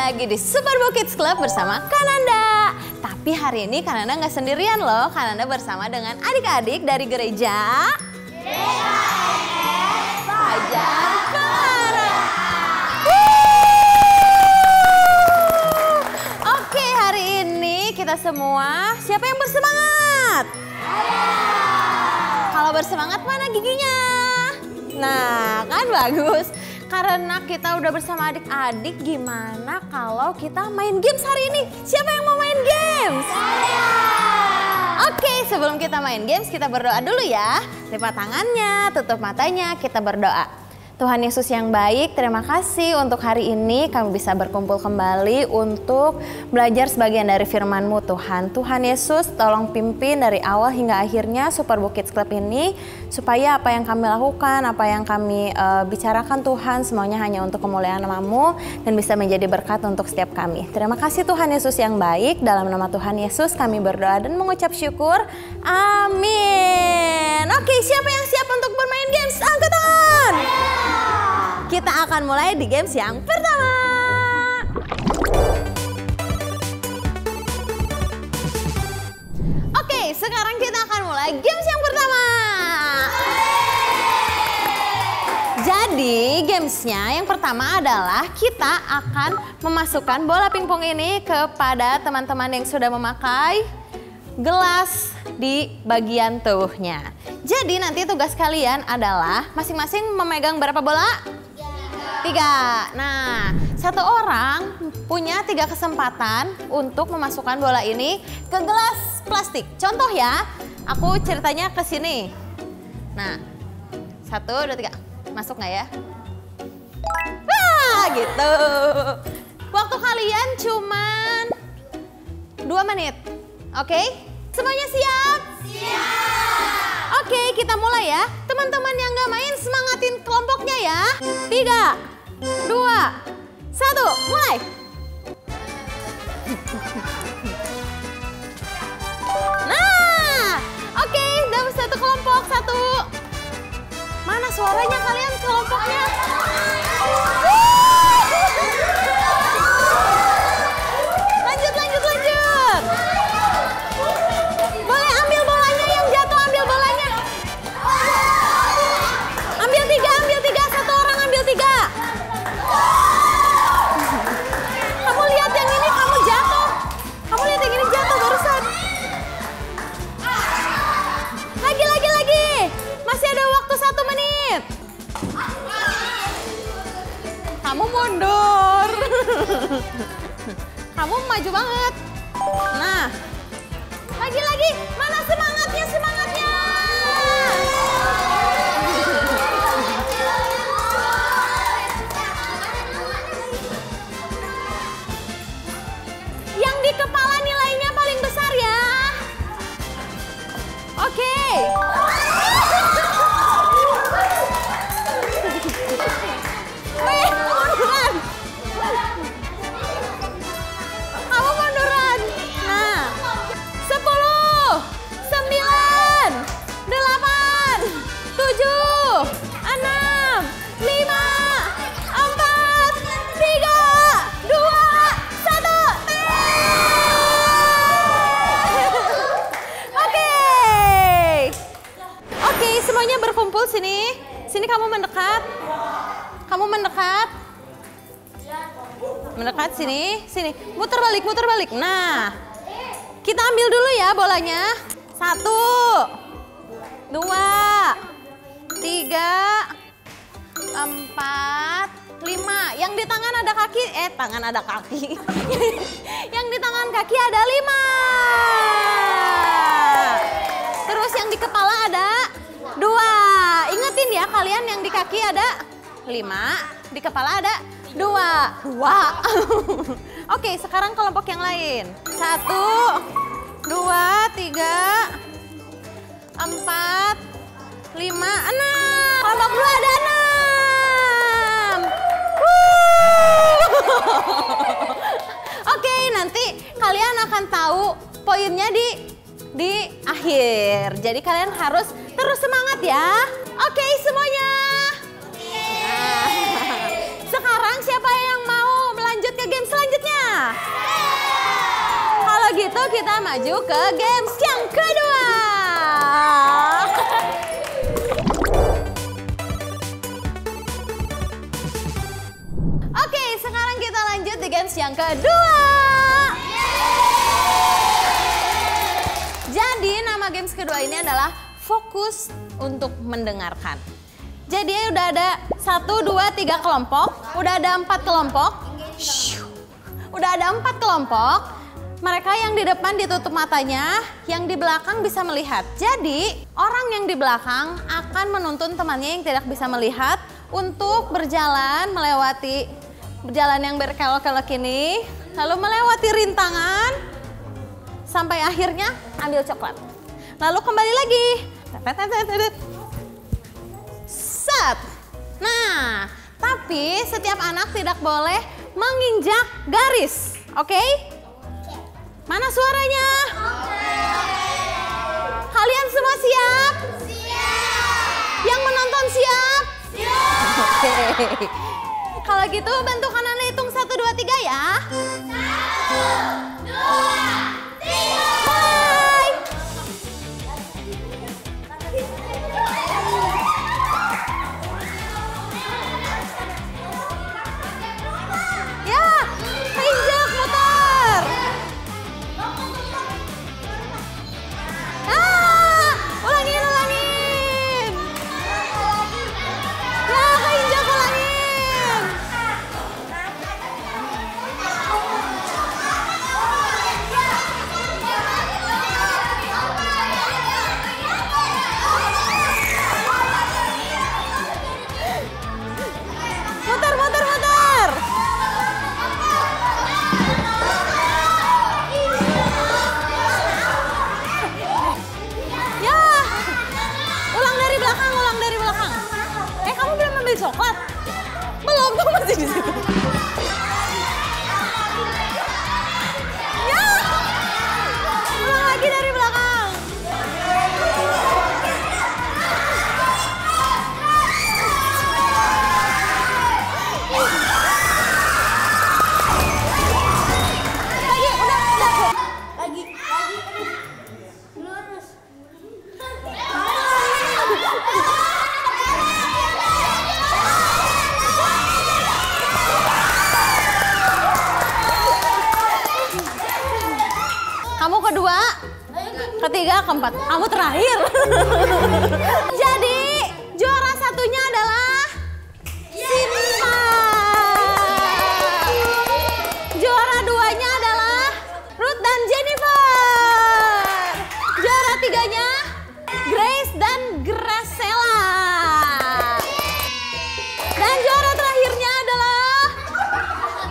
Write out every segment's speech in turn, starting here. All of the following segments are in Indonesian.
lagi di Super Book Kids Club bersama Kananda. Tapi hari ini Kananda nggak sendirian loh. Kananda bersama dengan adik-adik dari gereja Fajar Clara. Oke, hari ini kita semua siapa yang bersemangat? Kalau bersemangat mana giginya? Nah, kan bagus. Karena kita udah bersama adik-adik, gimana kalau kita main games hari ini? Siapa yang mau main games? Oke, sebelum kita main games, kita berdoa dulu ya. Lipat tangannya, tutup matanya, kita berdoa. Tuhan Yesus yang baik, terima kasih untuk hari ini kami bisa berkumpul kembali untuk belajar sebagian dari firman-Mu Tuhan. Tuhan Yesus tolong pimpin dari awal hingga akhirnya Super Book Kids Club ini, supaya apa yang kami lakukan, apa yang kami bicarakan Tuhan, semuanya hanya untuk kemuliaan nama-Mu dan bisa menjadi berkat untuk setiap kami. Terima kasih Tuhan Yesus yang baik, dalam nama Tuhan Yesus kami berdoa dan mengucap syukur. Amin. Oke, siapa yang siap untuk bermain games? Angkat tangan. Kita akan mulai di games yang pertama. Oke, sekarang kita akan mulai games yang pertama. Jadi gamesnya yang pertama adalah kita akan memasukkan bola pingpong ini kepada teman-teman yang sudah memakai gelas di bagian tubuhnya. Jadi nanti tugas kalian adalah masing-masing memegang berapa bola? 3. Nah, satu orang punya 3 kesempatan untuk memasukkan bola ini ke gelas plastik. Contoh ya, aku ceritanya ke sini. Nah, 1, 2, 3. Masuk nggak ya? Wah, gitu. Waktu kalian cuman 2 menit. Oke? Semuanya siap? Siap! Oke, kita mulai ya. Teman-teman yang nggak main, semangatin kelompoknya ya. 3, 2, 1, mulai. Nah, oke, dalam satu kelompok, 1. Mana suaranya kalian kelompoknya? Lanjut, lanjut, lanjut. Boleh ambil bolanya yang jatuh, ambil bolanya. Ambil 3, satu orang ambil 3. Kamu lihat yang ini, kamu jatuh. Kamu lihat yang ini jatuh barusan. Lagi. Masih ada waktu 1 menit. Kamu mundur. Kamu maju banget. Nah. Lagi. Mana semangatnya? Yang di kepala nilainya paling besar ya. Oke. Munduran. Kamu munduran. Nah. 10, 9, 8, 7, 6, 5, 4, 3, 2, 1. Oke, semuanya berkumpul sini. Sini kamu mendekat. Mendekat sini. Muter balik. Nah. Kita ambil dulu ya bolanya. 1, 2, 3, 4, 5. Yang di tangan ada kaki. Tangan ada kaki. Yang di tangan kaki ada 5. Terus yang di kepala ada 2. Ingetin ya kalian, yang di kaki ada 5. Di kepala ada 2. Oke, sekarang kelompok yang lain. 1, 2, 3, 4, 5, 6. Kelompok 2 ada 6. Oke, nanti kalian akan tahu poinnya di akhir. Jadi kalian harus terus semangat ya. Oke, semuanya. Nah, sekarang siapa yang mau melanjut ke game selanjutnya? kita maju ke games yang kedua. Oke, sekarang kita lanjut di games yang kedua. Jadi nama games kedua ini adalah fokus untuk mendengarkan. Jadi udah ada 1, 2, 3 kelompok, udah ada 4 kelompok. Udah ada 4 kelompok. Mereka yang di depan ditutup matanya, yang di belakang bisa melihat. Jadi orang yang di belakang akan menuntun temannya yang tidak bisa melihat untuk berjalan melewati jalan yang berkelok-kelok ini, lalu melewati rintangan sampai akhirnya ambil coklat. Lalu kembali lagi. Set. Nah, tapi setiap anak tidak boleh menginjak garis. Oke? Mana suaranya? Kalian semua siap? Siap. Yang menonton siap? Siap. Oke. Kalau gitu bantu kanan hitung 1, 2, 3 ya. 1, 2, 3. Mulai. Ya, injak muter. Ulangin. Ya, keinjak ulangin. Muter. Ya, ulang dari belakang. Kamu belum ambil coklat? Belum, kamu masih di situ. Ya, ulang lagi dari belakang. Lagi, udah. Lagi. Lurus. Kamu kedua, ketiga, keempat. Kamu terakhir. Jadi juara satunya adalah Sinta. Juara duanya adalah Ruth dan Jennifer. Juara tiganya Grace dan Gracella. Dan juara terakhirnya adalah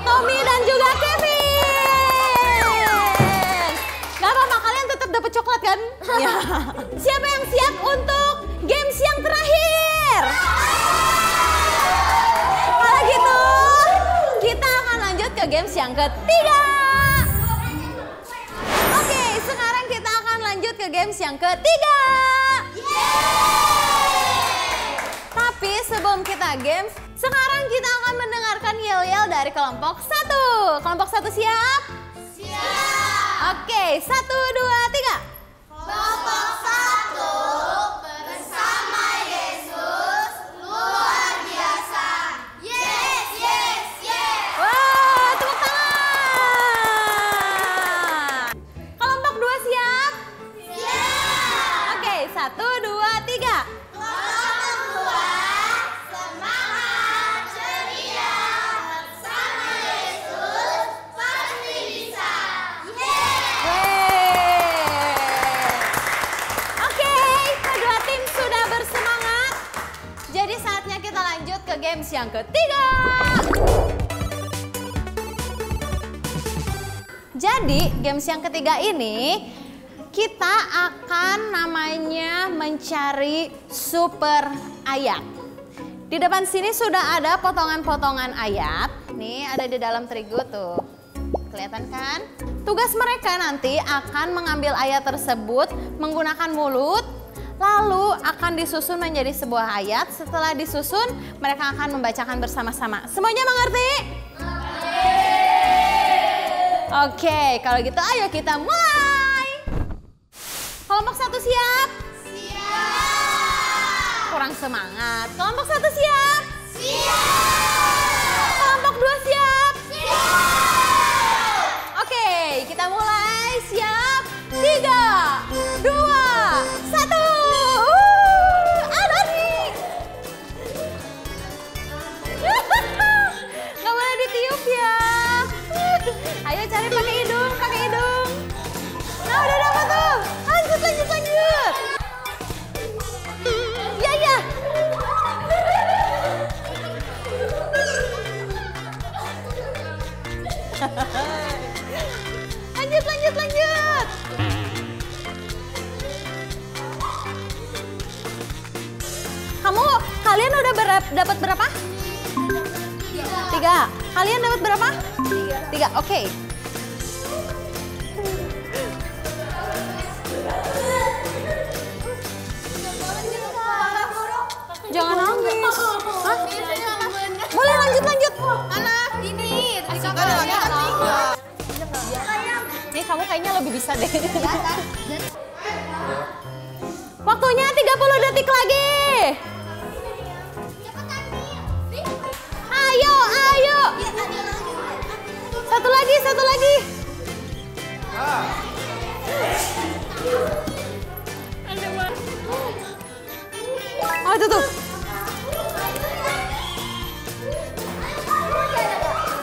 Tommy dan juga Kevin. Gak apa-apa, kalian tetap dapat coklat kan? Ya. Siapa yang siap untuk games yang terakhir? Kalau gitu, kita akan lanjut ke games yang ketiga. Oke, sekarang kita akan lanjut ke games yang ketiga. Tapi sebelum kita games, sekarang kita akan mendengarkan yel-yel dari kelompok 1. Kelompok 1 siap? Siap. Oke, 1, 2, 3. Kelompok 1 bersama Yesus luar biasa. Yes. Wah, tepuk tangan. Kelompok 2 siap? Siap. Oke, 1, 2, 3. Kelompok 2 semangat ceria bersama Yesus pasti bisa. Oke, kedua tim sudah bersemangat. Jadi saatnya kita lanjut ke games yang ketiga. Jadi games yang ketiga ini kita akan namanya mencari super ayat. Di depan sini sudah ada potongan-potongan ayat. Nih ada di dalam terigu tuh. Kelihatan kan? Tugas mereka nanti akan mengambil ayat tersebut menggunakan mulut, lalu akan disusun menjadi sebuah ayat. Setelah disusun, mereka akan membacakan bersama-sama. Semuanya mengerti? Oke, kalau gitu ayo kita mulai. satu siap? Siap. Kurang semangat. Kelompok satu siap? Siap. Kelompok dua siap? Siap. Oke, kita mulai. Siap? 3, 2, 1. Adik. Nggak boleh ditiup ya. Ayo cari pakai hidung, pakai hidung. Nah, udah dapat tuh. Lanjut, lanjut, lanjut. Ya, ya. Lanjut, lanjut, lanjut. Kalian udah dapat berapa? 3. Kalian dapat berapa? 3. Oke. Jangan nangis. Hah? Boleh lanjut, lanjut. Anak ini. Nih kamu kayaknya lebih bisa deh. Waktunya 30 detik lagi. Ayo, ayo. Satu lagi, satu lagi. Oh, itu tuh.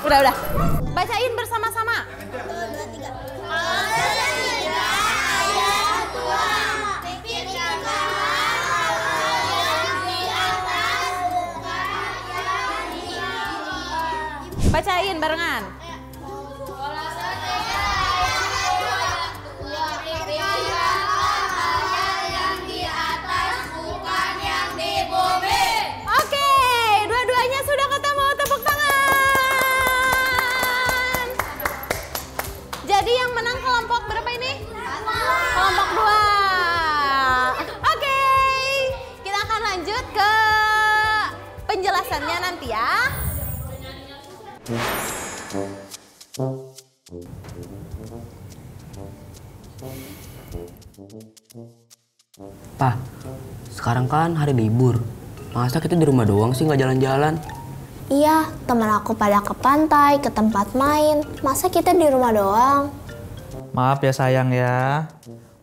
Udah. Bacain bersama-sama. Bacain barengan. Oke, dua-duanya sudah ketemu, tepuk tangan. Jadi yang menang kelompok berapa ini? Kelompok 2. Oke, kita akan lanjut ke penjelasannya nanti ya. Pak, sekarang kan hari libur. Masa kita di rumah doang sih nggak jalan-jalan? Iya, teman aku pada ke pantai, ke tempat main. Masa kita di rumah doang? Maaf ya sayang ya.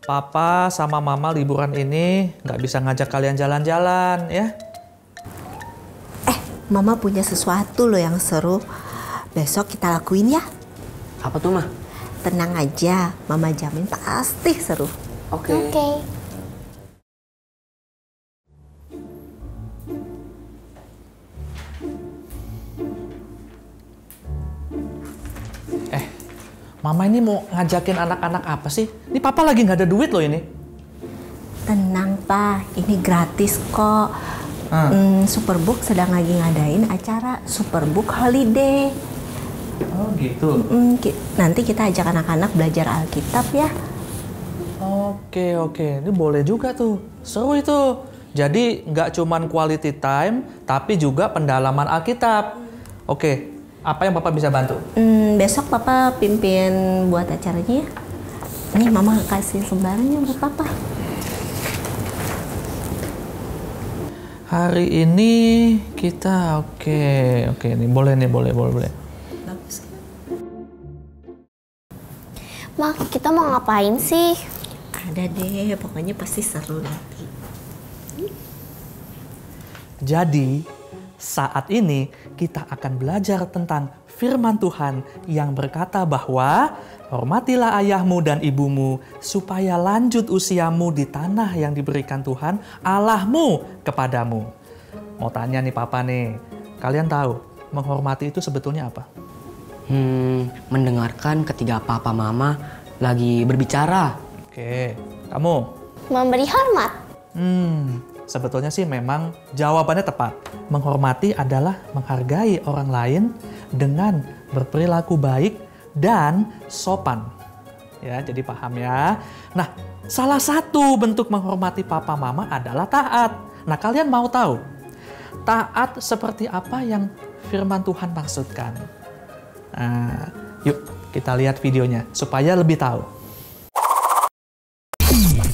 Papa sama Mama liburan ini nggak bisa ngajak kalian jalan-jalan ya. Mama punya sesuatu loh yang seru. Besok kita lakuin ya. Apa tuh, Mah? Tenang aja, Mama jamin pasti seru. Oke. Mama ini mau ngajakin anak-anak apa sih? Ini Papa lagi nggak ada duit loh ini. Tenang, Pak. Ini gratis kok. Superbook sedang lagi ngadain acara Superbook Holiday. Oh gitu. Nanti kita ajak anak-anak belajar Alkitab ya. Oke. Ini boleh juga tuh. Seru itu. Jadi nggak cuman quality time, tapi juga pendalaman Alkitab. Oke, apa yang Papa bisa bantu? Besok Papa pimpin buat acaranya ya. Nih Mama kasih lembarannya buat Papa. Hari ini kita oke nih boleh. Bagus. Ma, kita mau ngapain sih? Ada deh, pokoknya pasti seru nanti. Jadi, saat ini kita akan belajar tentang firman Tuhan yang berkata bahwa hormatilah ayahmu dan ibumu supaya lanjut usiamu di tanah yang diberikan Tuhan Allahmu kepadamu. Mau tanya nih Papa nih, kalian tahu menghormati itu sebetulnya apa? Mendengarkan ketika papa mama lagi berbicara. Oke, kamu? Memberi hormat. Sebetulnya sih memang jawabannya tepat. Menghormati adalah menghargai orang lain dengan berperilaku baik dan sopan. Ya, jadi paham ya. Nah, salah satu bentuk menghormati papa mama adalah taat. Nah, kalian mau tahu taat seperti apa yang firman Tuhan maksudkan? Nah, yuk kita lihat videonya supaya lebih tahu.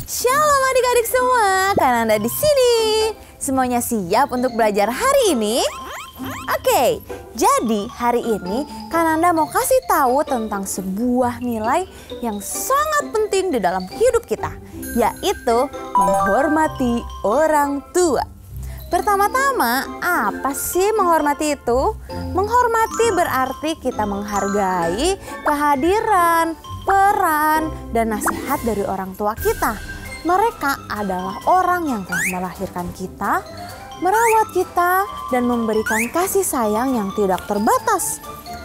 Shalom adik-adik semua, Kananda di sini. Semuanya siap untuk belajar hari ini? Oke, jadi hari ini Kananda mau kasih tahu tentang sebuah nilai yang sangat penting di dalam hidup kita, yaitu menghormati orang tua. Pertama-tama, apa sih menghormati itu? Menghormati berarti kita menghargai kehadiran, peran, dan nasihat dari orang tua kita. Mereka adalah orang yang telah melahirkan kita, merawat kita, dan memberikan kasih sayang yang tidak terbatas.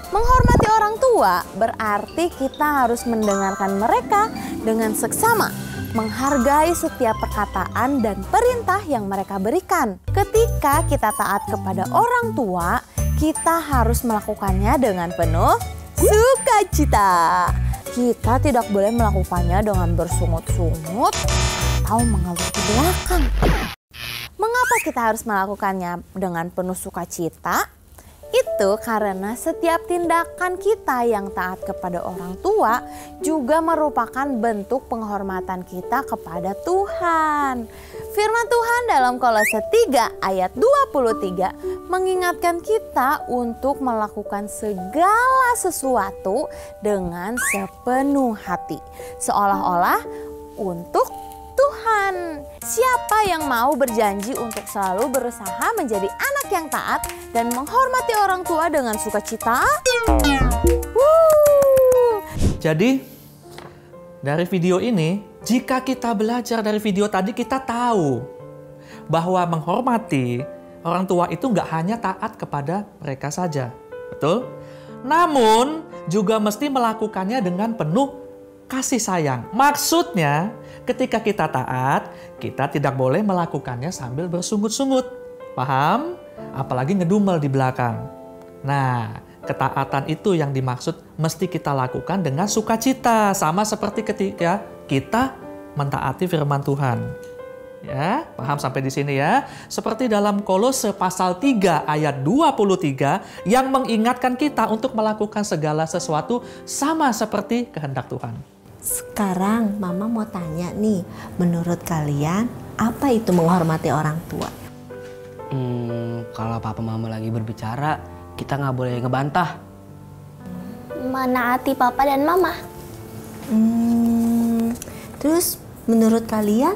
Menghormati orang tua berarti kita harus mendengarkan mereka dengan seksama, menghargai setiap perkataan dan perintah yang mereka berikan. Ketika kita taat kepada orang tua, kita harus melakukannya dengan penuh sukacita. Kita tidak boleh melakukannya dengan bersungut-sungut atau mengeluh ke belakang. Mengapa kita harus melakukannya dengan penuh sukacita? Itu karena setiap tindakan kita yang taat kepada orang tua juga merupakan bentuk penghormatan kita kepada Tuhan. Firman Tuhan dalam Kolose 3 ayat 23 mengingatkan kita untuk melakukan segala sesuatu dengan sepenuh hati, seolah-olah untuk Tuhan. Siapa yang mau berjanji untuk selalu berusaha menjadi anak yang taat dan menghormati orang tua dengan sukacita? Jadi dari video ini, jika kita belajar dari video tadi, kita tahu bahwa menghormati orang tua itu nggak hanya taat kepada mereka saja, betul? Namun juga mesti melakukannya dengan penuh kasih sayang. Maksudnya ketika kita taat, kita tidak boleh melakukannya sambil bersungut-sungut. Paham? Apalagi ngedumel di belakang. Nah, ketaatan itu yang dimaksud mesti kita lakukan dengan sukacita. Sama seperti ketika kita mentaati firman Tuhan. Ya, paham sampai di sini ya? Seperti dalam Kolose pasal 3 ayat 23 yang mengingatkan kita untuk melakukan segala sesuatu sama seperti kehendak Tuhan. Sekarang Mama mau tanya nih, menurut kalian apa itu menghormati orang tua? Kalau papa mama lagi berbicara, kita nggak boleh ngebantah. Menaati papa dan mama. Terus menurut kalian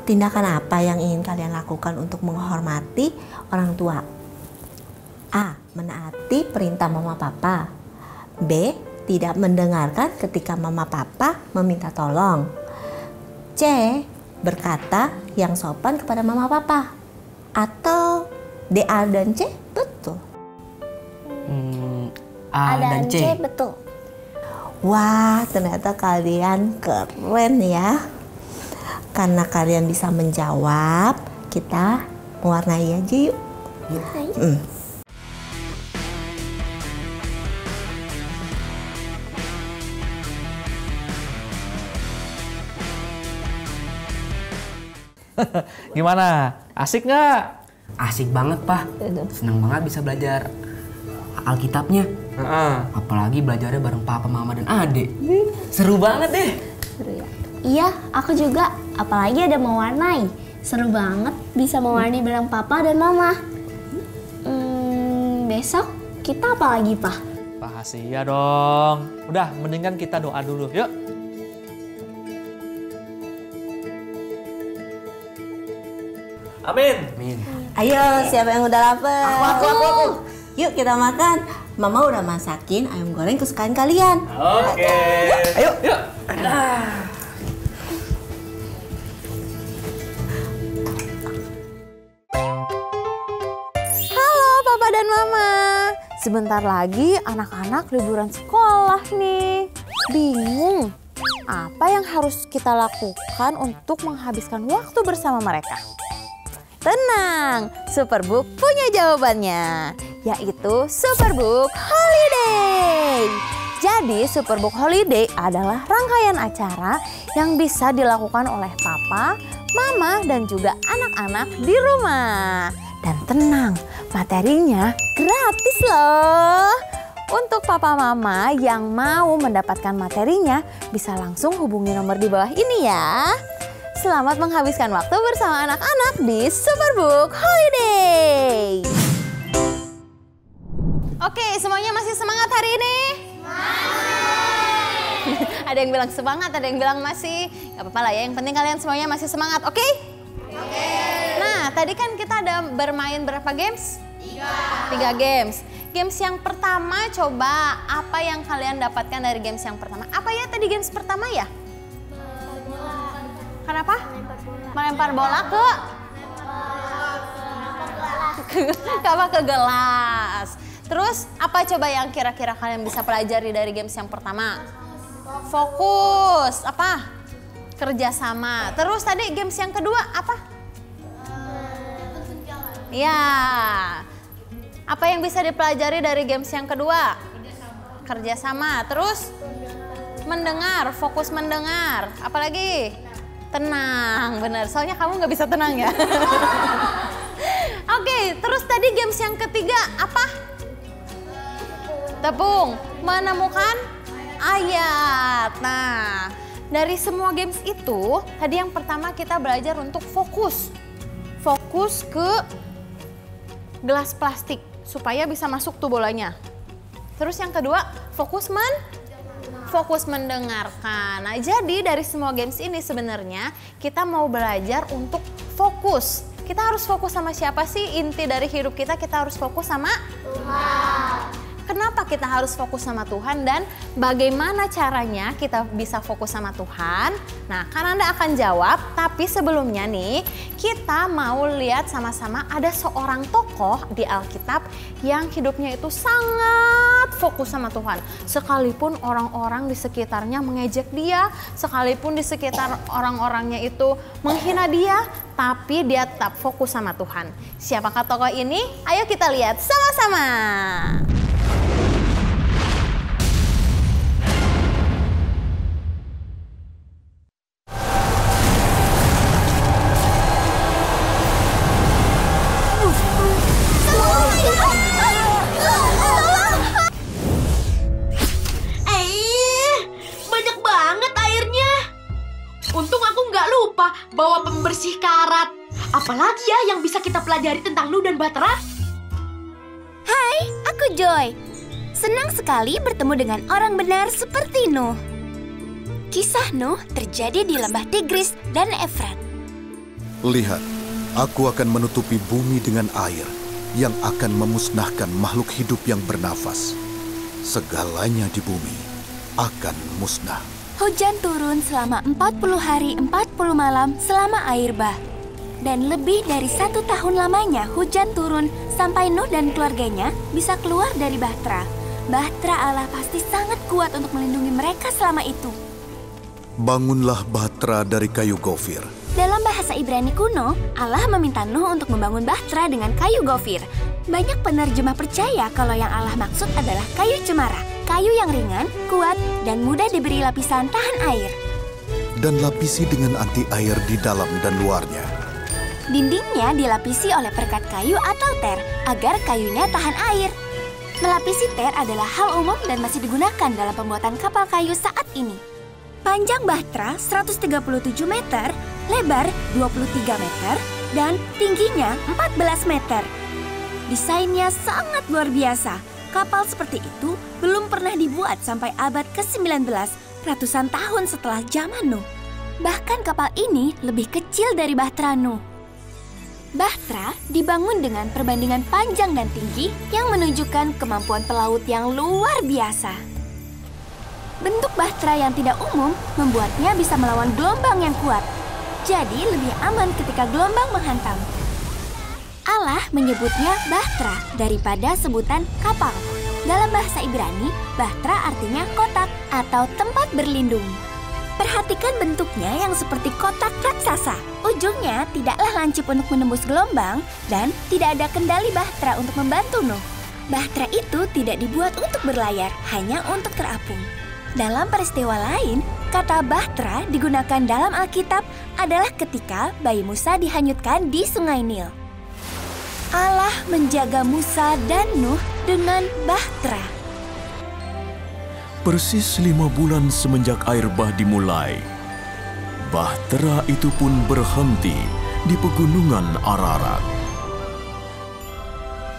tindakan apa yang ingin kalian lakukan untuk menghormati orang tua? A. Menaati perintah mama papa. B. Tidak mendengarkan ketika mama papa meminta tolong. C. Berkata yang sopan kepada mama papa. Atau D, A, dan C betul? A dan C betul. Wah, ternyata kalian keren ya. Karena kalian bisa menjawab, kita mewarnai aja yuk. Gimana? Asik nggak? Asik banget, Pak. Senang banget bisa belajar Alkitabnya. Apalagi belajarnya bareng papa, mama, dan adik. Seru banget deh. Iya, aku juga. Apalagi ada mewarnai. Seru banget bisa mewarnai bareng papa dan mama. Besok kita apa lagi, Pak? Rahasia dong. Udah, mendingan kita doa dulu. Yuk. Amin. Ayo, siapa yang udah lapar? Aku. Yuk kita makan. Mama udah masakin ayam goreng kesukaan kalian. Oke. Ayo, yuk. Halo Papa dan Mama. Sebentar lagi anak-anak liburan sekolah nih. Bingung, apa yang harus kita lakukan untuk menghabiskan waktu bersama mereka? Tenang, Superbook punya jawabannya, yaitu Superbook Holiday. Jadi Superbook Holiday adalah rangkaian acara yang bisa dilakukan oleh papa, mama, dan juga anak-anak di rumah. Dan tenang, materinya gratis loh. Untuk papa mama yang mau mendapatkan materinya bisa langsung hubungi nomor di bawah ini ya. Selamat menghabiskan waktu bersama anak-anak di Superbook Holiday. Oke, semuanya masih semangat hari ini? Ada yang bilang semangat, ada yang bilang masih. Gak apa-apa lah ya, yang penting kalian semuanya masih semangat, oke? Oke. Nah, tadi kan kita ada bermain berapa games? 3 games. Games yang pertama, coba apa yang kalian dapatkan dari games yang pertama? Apa ya tadi games pertama ya? Kenapa? Melempar bola ke? Ke gelas. Terus apa coba yang kira-kira kalian bisa pelajari dari games yang pertama? Fokus, apa? Kerjasama. Terus tadi games yang kedua apa? Ya. Apa yang bisa dipelajari dari games yang kedua? Kerjasama. Terus mendengar, fokus mendengar. Apalagi? Tenang, benar. Soalnya kamu nggak bisa tenang ya. Oke, terus tadi games yang ketiga apa? Tepung, menemukan ayat. Nah, dari semua games itu, tadi yang pertama kita belajar untuk fokus. Fokus ke gelas plastik supaya bisa masuk tuh bolanya. Terus yang kedua, fokus mendengarkan. Nah, jadi dari semua games ini sebenarnya kita mau belajar untuk fokus. Kita harus fokus sama siapa sih? Inti dari hidup kita harus fokus sama Tuhan. Kenapa kita harus fokus sama Tuhan dan bagaimana caranya kita bisa fokus sama Tuhan? Nah, kan Anda akan jawab, tapi sebelumnya nih kita mau lihat sama-sama ada seorang tokoh di Alkitab yang hidupnya itu sangat fokus sama Tuhan. Sekalipun orang-orang di sekitarnya mengejek dia, sekalipun di sekitar orang-orangnya itu menghina dia, tapi dia tetap fokus sama Tuhan. Siapakah tokoh ini? Ayo kita lihat sama-sama. Bawa pembersih karat. Apalagi ya yang bisa kita pelajari tentang Nuh dan Bahtera? Hai, aku Joy. Senang sekali bertemu dengan orang benar seperti Nuh. Kisah Nuh terjadi di lembah Tigris dan Efrat. Lihat, aku akan menutupi bumi dengan air yang akan memusnahkan makhluk hidup yang bernafas. Segalanya di bumi akan musnah. Hujan turun selama 40 hari 40 malam selama air bah. Dan lebih dari 1 tahun lamanya hujan turun sampai Nuh dan keluarganya bisa keluar dari Bahtera. Bahtera Allah pasti sangat kuat untuk melindungi mereka selama itu. Bangunlah Bahtera dari kayu gofir. Dalam bahasa Ibrani kuno, Allah meminta Nuh untuk membangun Bahtera dengan kayu gofir. Banyak penerjemah percaya kalau yang Allah maksud adalah kayu cemara. Kayu yang ringan, kuat, dan mudah diberi lapisan tahan air. Dan lapisi dengan anti air di dalam dan luarnya. Dindingnya dilapisi oleh perekat kayu atau ter, agar kayunya tahan air. Melapisi ter adalah hal umum dan masih digunakan dalam pembuatan kapal kayu saat ini. Panjang Bahtera 137 meter, lebar 23 meter, dan tingginya 14 meter. Desainnya sangat luar biasa. Kapal seperti itu belum pernah dibuat sampai abad ke-19, ratusan tahun setelah zaman Nuh. Bahkan kapal ini lebih kecil dari Bahtera Nuh. Bahtera dibangun dengan perbandingan panjang dan tinggi yang menunjukkan kemampuan pelaut yang luar biasa. Bentuk Bahtera yang tidak umum membuatnya bisa melawan gelombang yang kuat. Jadi lebih aman ketika gelombang menghantam. Allah menyebutnya Bahtera daripada sebutan kapal. Dalam bahasa Ibrani, Bahtera artinya kotak atau tempat berlindung. Perhatikan bentuknya yang seperti kotak raksasa. Ujungnya tidaklah lancip untuk menembus gelombang dan tidak ada kendali Bahtera untuk membantu Nuh. Bahtera itu tidak dibuat untuk berlayar, hanya untuk terapung. Dalam peristiwa lain, kata Bahtera digunakan dalam Alkitab adalah ketika bayi Musa dihanyutkan di Sungai Nil. Allah menjaga Musa dan Nuh dengan Bahtera. Persis 5 bulan semenjak air bah dimulai, Bahtera itu pun berhenti di pegunungan Ararat.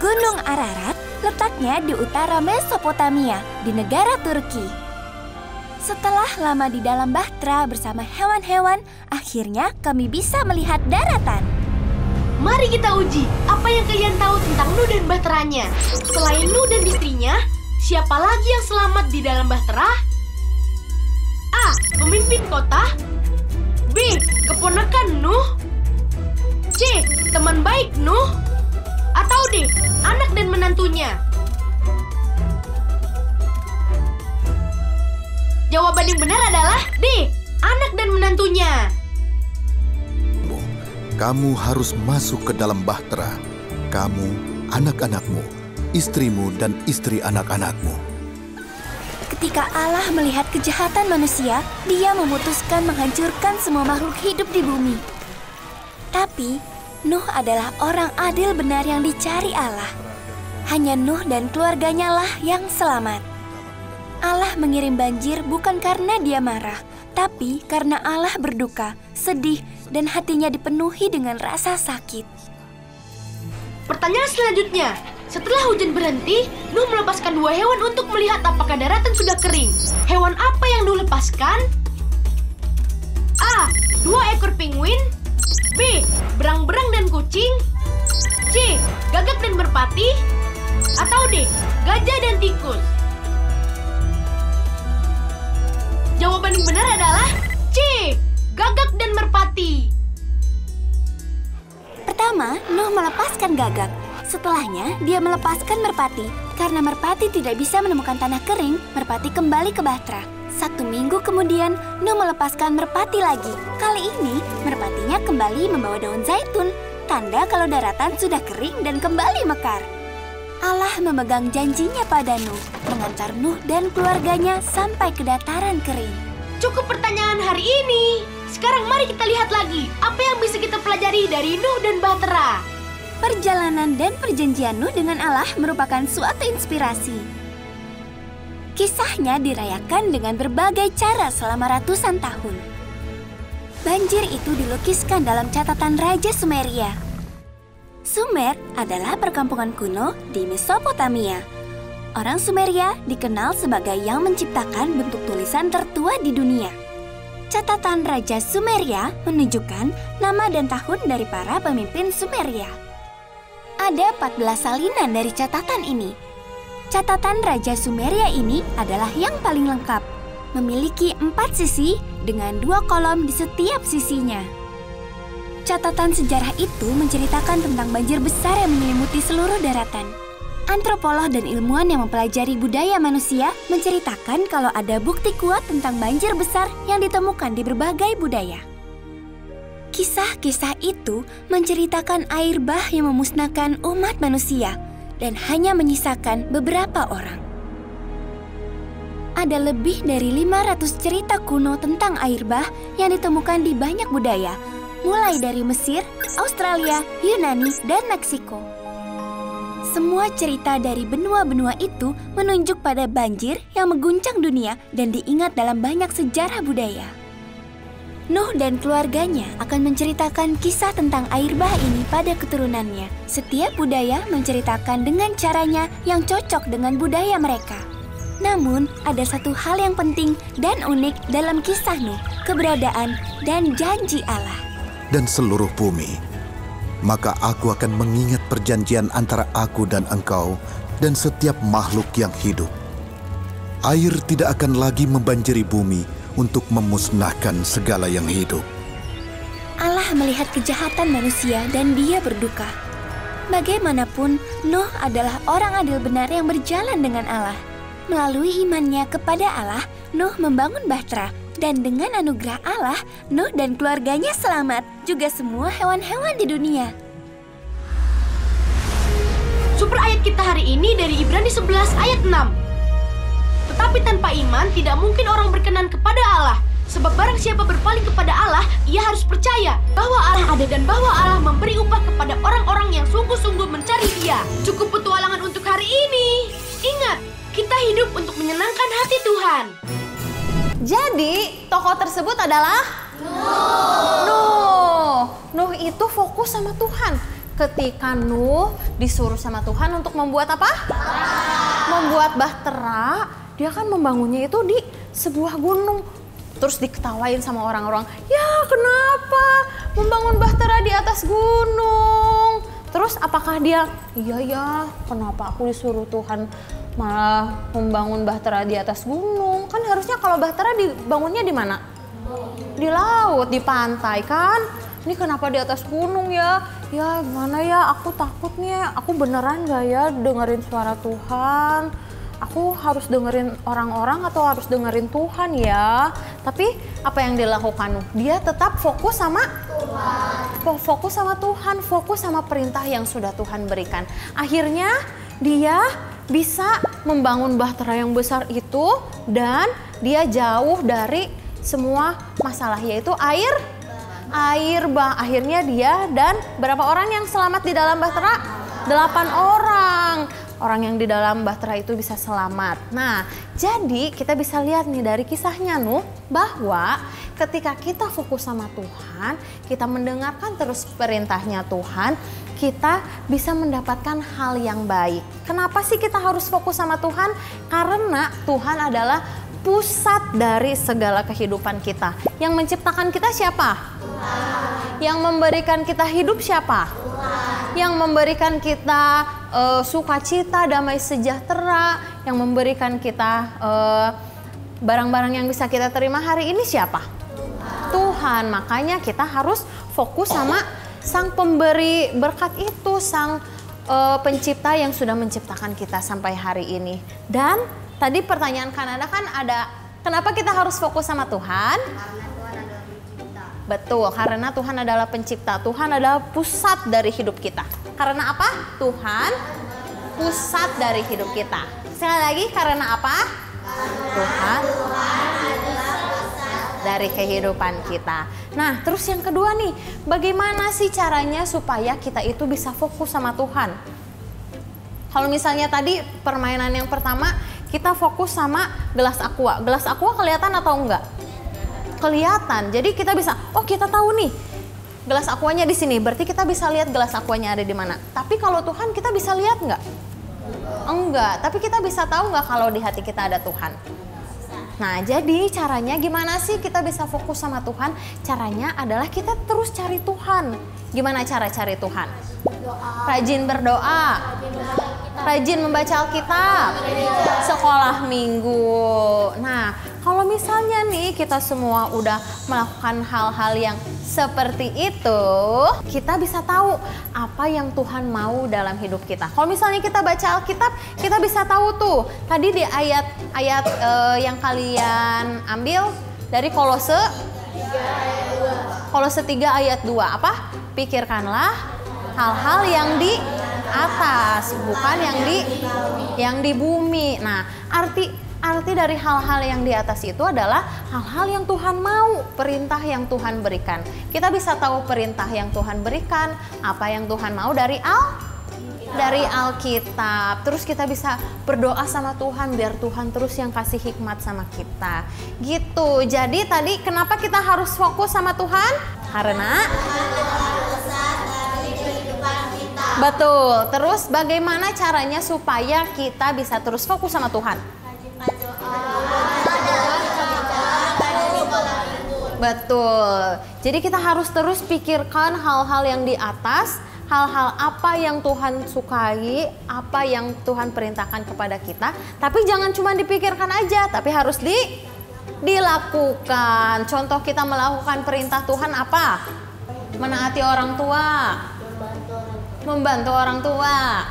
Gunung Ararat letaknya di utara Mesopotamia di negara Turki. Setelah lama di dalam bahtera bersama hewan-hewan, akhirnya kami bisa melihat daratan. Mari kita uji apa yang kalian tahu tentang Nuh dan bahteranya. Selain Nuh dan istrinya, siapa lagi yang selamat di dalam bahtera? A. Pemimpin kota. B. Keponakan Nuh. C. Teman baik Nuh. Atau D. Anak dan menantunya. Jawaban yang benar adalah D. Anak dan menantunya. Kamu harus masuk ke dalam bahtera. Kamu, anak-anakmu, istrimu, dan istri anak-anakmu. Ketika Allah melihat kejahatan manusia, Dia memutuskan menghancurkan semua makhluk hidup di bumi. Tapi, Nuh adalah orang adil benar yang dicari Allah. Hanya Nuh dan keluarganya lah yang selamat. Allah mengirim banjir bukan karena Dia marah, tapi karena Allah berduka, sedih, dan hatinya dipenuhi dengan rasa sakit. Pertanyaan selanjutnya, setelah hujan berhenti, Nuh melepaskan 2 hewan untuk melihat apakah daratan sudah kering. Hewan apa yang Nuh lepaskan? A. 2 ekor penguin. B. Berang-berang dan kucing. C. Gagak dan merpati. Atau D. Gajah dan tikus. Jawaban yang benar adalah C. Gagak dan merpati. Pertama, Nuh melepaskan gagak. Setelahnya, dia melepaskan merpati. Karena merpati tidak bisa menemukan tanah kering, merpati kembali ke bahtera. 1 minggu kemudian, Nuh melepaskan merpati lagi. Kali ini, merpatinya kembali membawa daun zaitun, tanda kalau daratan sudah kering dan kembali mekar. Allah memegang janjinya pada Nuh, mengantar Nuh dan keluarganya sampai ke dataran kering. Cukup pertanyaan hari ini. Sekarang mari kita lihat lagi apa yang bisa kita pelajari dari Nuh dan bahtera. Perjalanan dan perjanjian Nuh dengan Allah merupakan suatu inspirasi. Kisahnya dirayakan dengan berbagai cara selama ratusan tahun. Banjir itu dilukiskan dalam catatan Raja Sumeria. Sumer adalah perkampungan kuno di Mesopotamia. Orang Sumeria dikenal sebagai yang menciptakan bentuk tulisan tertua di dunia. Catatan Raja Sumeria menunjukkan nama dan tahun dari para pemimpin Sumeria. Ada 14 salinan dari catatan ini. Catatan Raja Sumeria ini adalah yang paling lengkap. Memiliki 4 sisi dengan 2 kolom di setiap sisinya. Catatan sejarah itu menceritakan tentang banjir besar yang menyelimuti seluruh daratan. Antropolog dan ilmuwan yang mempelajari budaya manusia menceritakan kalau ada bukti kuat tentang banjir besar yang ditemukan di berbagai budaya. Kisah-kisah itu menceritakan air bah yang memusnahkan umat manusia dan hanya menyisakan beberapa orang. Ada lebih dari 500 cerita kuno tentang air bah yang ditemukan di banyak budaya, mulai dari Mesir, Australia, Yunani, dan Meksiko. Semua cerita dari benua-benua itu menunjuk pada banjir yang mengguncang dunia dan diingat dalam banyak sejarah budaya. Nuh dan keluarganya akan menceritakan kisah tentang air bah ini pada keturunannya. Setiap budaya menceritakan dengan caranya yang cocok dengan budaya mereka. Namun, ada satu hal yang penting dan unik dalam kisah Nuh, keberadaan dan janji Allah. Dan seluruh bumi, maka aku akan mengingat perjanjian antara aku dan engkau dan setiap makhluk yang hidup. Air tidak akan lagi membanjiri bumi untuk memusnahkan segala yang hidup. Allah melihat kejahatan manusia dan Dia berduka. Bagaimanapun, Nuh adalah orang adil benar yang berjalan dengan Allah. Melalui imannya kepada Allah, Nuh membangun bahtera. Dan dengan anugerah Allah, Nuh dan keluarganya selamat, juga semua hewan-hewan di dunia. Super ayat kita hari ini dari Ibrani 11 ayat 6. Tetapi tanpa iman tidak mungkin orang berkenan kepada Allah. Sebab barang siapa berpaling kepada Allah, ia harus percaya bahwa Allah ada dan bahwa Allah memberi upah kepada orang-orang yang sungguh-sungguh mencari Dia. Cukup petualangan untuk hari ini. Ingat, kita hidup untuk menyenangkan hati Tuhan. Jadi, tokoh tersebut adalah Nuh itu fokus sama Tuhan. Ketika Nuh disuruh sama Tuhan untuk membuat apa? Membuat bahtera, dia kan membangunnya itu di sebuah gunung. Terus diketawain sama orang-orang, ya kenapa membangun bahtera di atas gunung? Terus apakah dia, iya ya kenapa aku disuruh Tuhan malah membangun bahtera di atas gunung? Kan harusnya kalau bahtera dibangunnya di mana? Di laut, di pantai kan? Ini kenapa di atas gunung ya? Ya gimana ya, aku takutnya, aku beneran gak ya dengerin suara Tuhan? Aku harus dengerin orang-orang atau harus dengerin Tuhan ya? Tapi apa yang dilakukan? Dia tetap fokus sama Tuhan. Fokus sama Tuhan, fokus sama perintah yang sudah Tuhan berikan. Akhirnya dia bisa membangun bahtera yang besar itu dan dia jauh dari semua masalah, yaitu air bah. Akhirnya dia dan berapa orang yang selamat di dalam bahtera? 8 orang. Orang yang di dalam bahtera itu bisa selamat. Nah, jadi kita bisa lihat nih dari kisahnya Nuh bahwa ketika kita fokus sama Tuhan, kita mendengarkan terus perintahnya Tuhan, kita bisa mendapatkan hal yang baik. Kenapa sih kita harus fokus sama Tuhan? Karena Tuhan adalah pusat dari segala kehidupan kita. Yang menciptakan kita siapa? Tuhan. Yang memberikan kita hidup siapa? Tuhan. Yang memberikan kita sukacita, damai sejahtera, yang memberikan kita barang-barang yang bisa kita terima hari ini siapa? Tuhan. Makanya kita harus fokus sama Sang Pemberi berkat itu, Sang Pencipta yang sudah menciptakan kita sampai hari ini. Dan tadi pertanyaan Kanada kan ada, kenapa kita harus fokus sama Tuhan? Karena Tuhan adalah pencipta. Betul, karena Tuhan adalah pencipta. Tuhan adalah pusat dari hidup kita. Karena apa? Tuhan pusat dari hidup kita. Sekali lagi, karena apa? Tuhan adalah pusat dari kehidupan kita. Nah, terus yang kedua nih, bagaimana sih caranya supaya kita itu bisa fokus sama Tuhan? Kalau misalnya tadi permainan yang pertama, kita fokus sama gelas aqua. Gelas aqua kelihatan atau enggak? Kelihatan. Jadi kita bisa, oh kita tahu nih gelas aquanya di sini. Berarti kita bisa lihat gelas aquanya ada di mana. Tapi kalau Tuhan kita bisa lihat enggak? Enggak. Tapi kita bisa tahu enggak kalau di hati kita ada Tuhan? Nah, jadi caranya gimana sih kita bisa fokus sama Tuhan? Caranya adalah kita terus cari Tuhan. Gimana cara cari Tuhan? Rajin berdoa. Rajin membaca Alkitab, sekolah minggu. Nah, kalau misalnya nih kita semua udah melakukan hal-hal yang seperti itu, kita bisa tahu apa yang Tuhan mau dalam hidup kita. Kalau misalnya kita baca Alkitab, kita bisa tahu tuh. Tadi di ayat yang kalian ambil dari Kolose 3 ayat 2, apa? Pikirkanlah hal-hal yang di atas, bukan yang di bumi. Nah, arti dari hal-hal yang di atas itu adalah hal-hal yang Tuhan mau, perintah yang Tuhan berikan. Kita bisa tahu perintah yang Tuhan berikan, apa yang Tuhan mau dari Alkitab. Terus kita bisa berdoa sama Tuhan biar Tuhan terus yang kasih hikmat sama kita. Gitu. Jadi tadi kenapa kita harus fokus sama Tuhan? Karena betul. Terus bagaimana caranya supaya kita bisa terus fokus sama Tuhan? Betul. Jadi kita harus terus pikirkan hal-hal yang di atas, hal-hal apa yang Tuhan sukai, apa yang Tuhan perintahkan kepada kita. Tapi jangan cuma dipikirkan aja, tapi harus dilakukan. Contoh kita melakukan perintah Tuhan apa? Menaati orang tua. Membantu orang tua,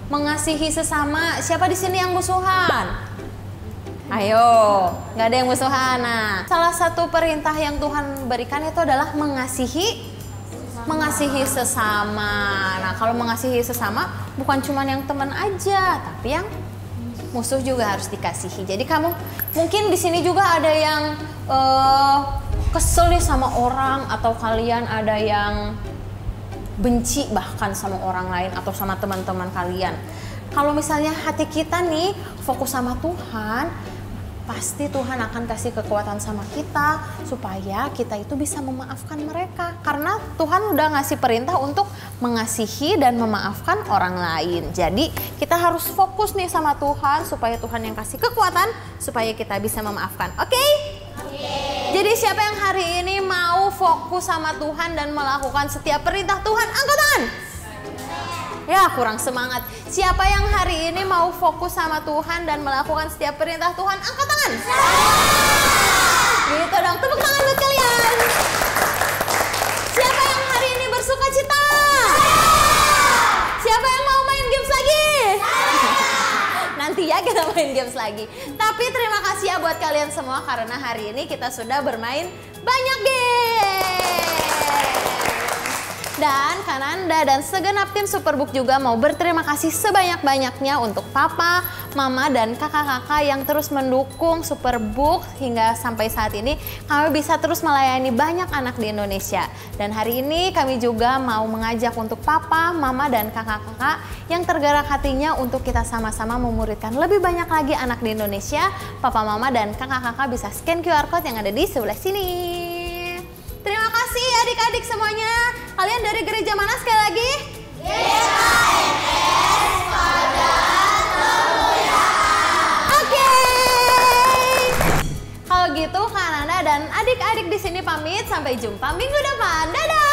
mengasihi sesama. Siapa di sini yang musuhan? Ayo, nggak ada yang musuhan. Nah, salah satu perintah yang Tuhan berikan itu adalah mengasihi sesama. Nah, kalau mengasihi sesama bukan cuma yang teman aja, tapi yang musuh juga harus dikasihi. Jadi kamu mungkin di sini juga ada yang kesel nih sama orang, atau kalian ada yang benci bahkan sama orang lain atau sama teman-teman kalian. Kalau misalnya hati kita nih fokus sama Tuhan, pasti Tuhan akan kasih kekuatan sama kita supaya kita itu bisa memaafkan mereka. Karena Tuhan udah ngasih perintah untuk mengasihi dan memaafkan orang lain. Jadi kita harus fokus nih sama Tuhan supaya Tuhan yang kasih kekuatan supaya kita bisa memaafkan. Oke? Jadi siapa yang hari ini mau fokus sama Tuhan dan melakukan setiap perintah Tuhan? Angkat tangan. Ya, kurang semangat. Siapa yang hari ini mau fokus sama Tuhan dan melakukan setiap perintah Tuhan? Angkat tangan. Gitu dong, tepuk tangan buat kalian. Siapa yang hari ini bersuka cita? Siapa yang mau main games lagi? Nanti ya kita main games lagi. Tapi terima kasih ya buat kalian semua karena hari ini kita sudah bermain banyak games. Dan Kananda dan segenap tim Superbook juga mau berterima kasih sebanyak-banyaknya untuk papa, mama, dan kakak-kakak yang terus mendukung Superbook hingga sampai saat ini kami bisa terus melayani banyak anak di Indonesia. Dan hari ini kami juga mau mengajak untuk papa, mama, dan kakak-kakak yang tergerak hatinya untuk kita sama-sama memuridkan lebih banyak lagi anak di Indonesia. Papa, mama, dan kakak-kakak bisa scan QR Code yang ada di sebelah sini. Terima kasih adik-adik semuanya. Kalian dari gereja mana sekali lagi? GKMS Padang Kemuliaan. Oke. Kalau gitu Kananda dan adik-adik di sini pamit. Sampai jumpa minggu depan. Dadah.